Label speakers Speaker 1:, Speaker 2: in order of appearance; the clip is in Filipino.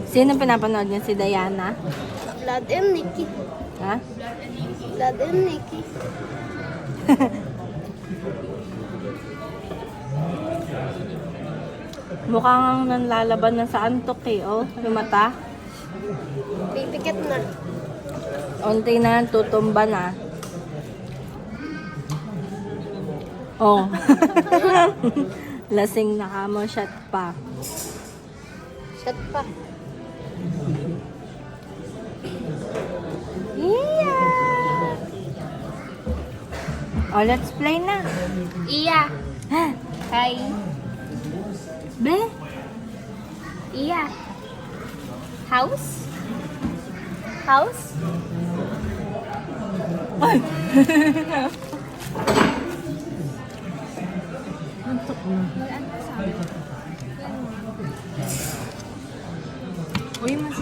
Speaker 1: Sino pinapanood niya? Si Diana?
Speaker 2: Blood and Nikki.
Speaker 1: Ha?
Speaker 2: Blood and Nikki.
Speaker 1: Mukhang nanlalaban na sa antok eh. Oh, yung mata.
Speaker 2: Pipikit na.
Speaker 1: Unti na, tutumba na. Oh. Lasing na ka mo, shot pa.
Speaker 2: Shot pa.
Speaker 1: Yeah! Oh, let's play na.
Speaker 2: Iya. Hi.
Speaker 1: Be?
Speaker 2: Iya. House? House?
Speaker 1: Ay! Antok na. Uy, mas